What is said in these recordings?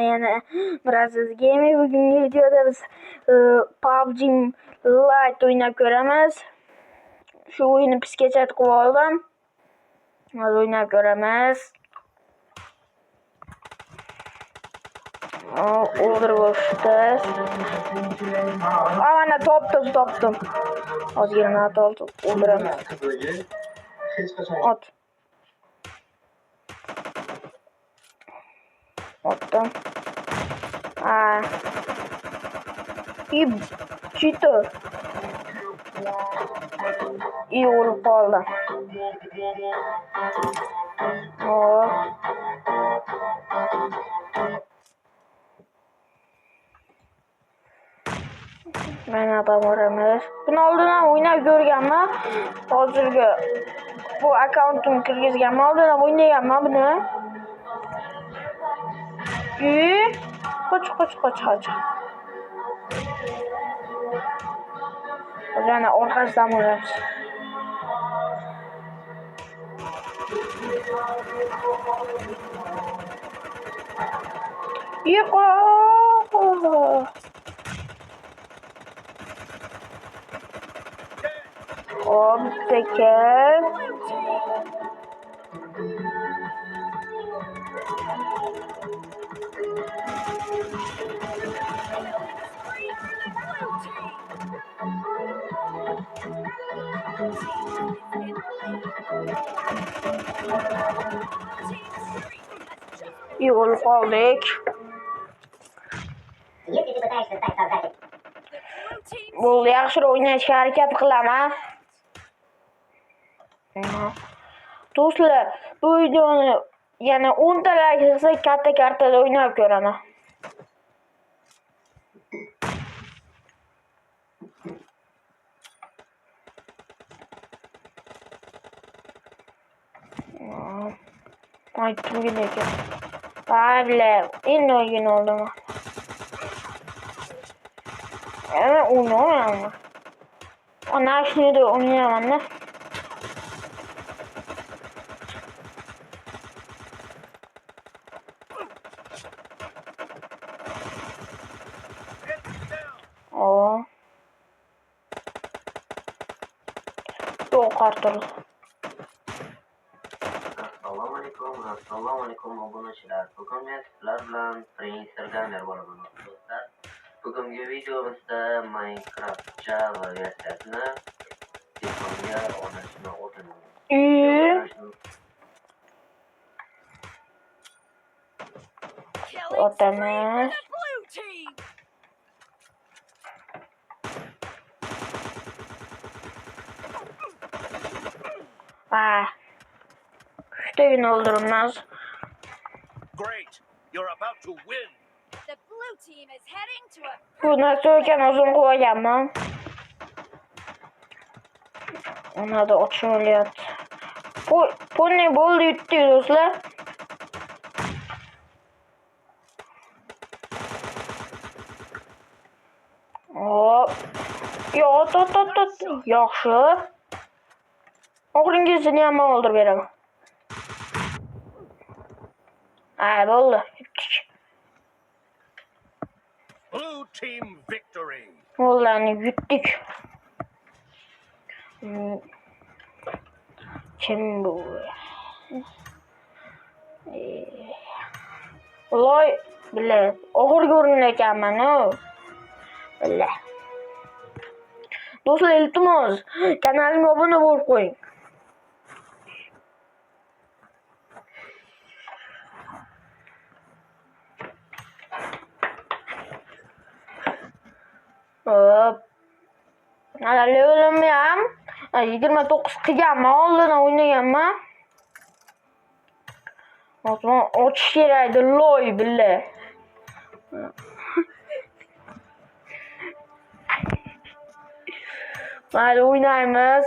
Yana biraz gaming bugungi videoda biz PUBG Lite o'ynab ko'ramiz. Shu o'yinni piskachat qilib oldim. Hozir o'ynab ko'ramiz. O'ldirib olishdi. Mana topdim. Ozgina o'ldiramiz. Ot. Otdim. И чито. И o'lib qoldi. Mana boramiz. Buni oldin ham o'ynab ko'rganman. Hozirgi bu akkauntimni kirgizganman. Oldin ham o'ynaganman buni. Qoch. Yana orqasidan bo'lamiz. Yo'q. Teker. Yo'l qoldik. Bo'ldi, yaxshiroq o'ynashga harakat qilaman. Do'stlar, bu videoni yana 10 ta like qilsa katta kartada o'ynab ko'raman. Aytdim lekin. Bale, endi o'yin oldim. O'ynamayman. Ana shuni o'ynayaman-da. Yo'q artıq. Assalomu alaykum obunachilar. Bugun men sizlar bilan Prince Gamer bo'laman do'stlar. Bugungi videomizda Minecraft Java versiyasini telefonga o'rnatishni o'rganamiz. Şuradakini öldürülmez. Bu nasıl uzun koyacağım. Ona da uçuruyor. Bu ne bol yuttı dostlar. Hop. Yo tot. Yaxşı. Oxirgisini ham o'ldirib beraman. Bo'ldi. Blue team victory. Ularni yutdik. Kim bu? Voy, billah. Oxirgi o'rinda ekanman-ku. Billah. Do'stlar, iltimos, kanalimga obuna bo'lib qo'ying. Hop. Mana levelimni ham 29 qilganman, oldin o'ynaganman. Hozir ochish kerak edi, loy billah. Mayli o'ynaymiz.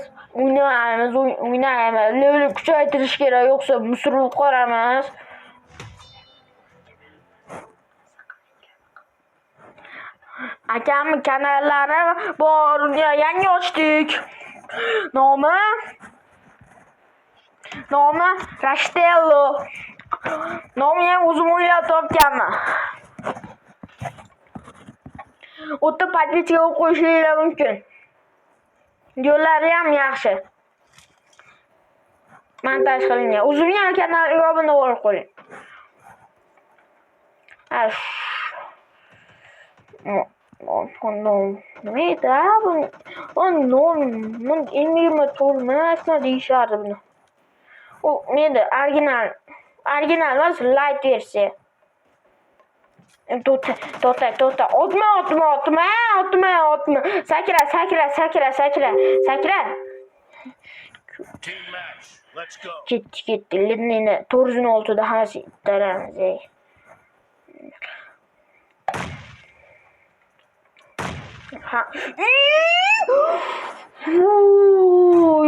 Levelni kuchaytirish kerak, yo'qsa musurib qolamiz. Akamning kanallari bor, yangi ochdik. Nomi Rastello. Nomi ham o'zim o'ylab topganman. o'tda podpiskaga qo'yishingiz mumkin. Yo'llari ham yaxshi. Montaj qilingan. Uzilgan kanalga obuna bo'lib qo'ying. Nima edi bu? Non ilmiy to'lmasmi deyishardi buni. U neda original emas, light versiya. To'xta. Otma. Sakra. Team match. Let's go. Ketdi. Lidnini 406 da hammasi ittaramiz. Ha.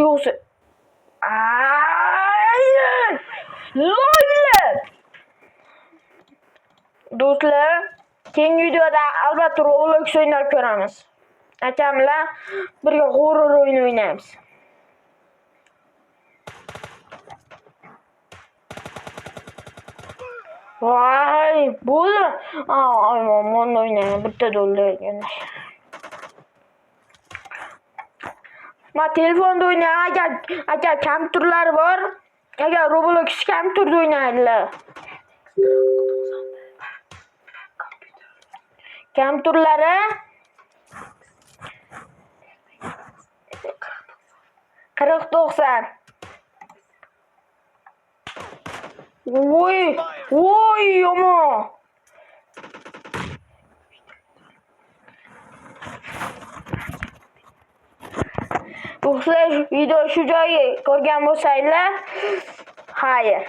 Yo'qsa. Do'stlar, keyingi videoda albatta Roblox o'ynab ko'ramiz. Akamlar birga horror o'yin o'ynaymiz. Voy, bo'ldi. Aymon o'ynayman, bitta do'llar. Men telefonda o'ynayman. Agar kompyuterlar bor, agar Roblox kompyuterda o'ynaydilar. Kompyuterlari 4090. Voy, yomon. Do'stlar, video shu joyga ko'rgan bo'lsanglar, xayr.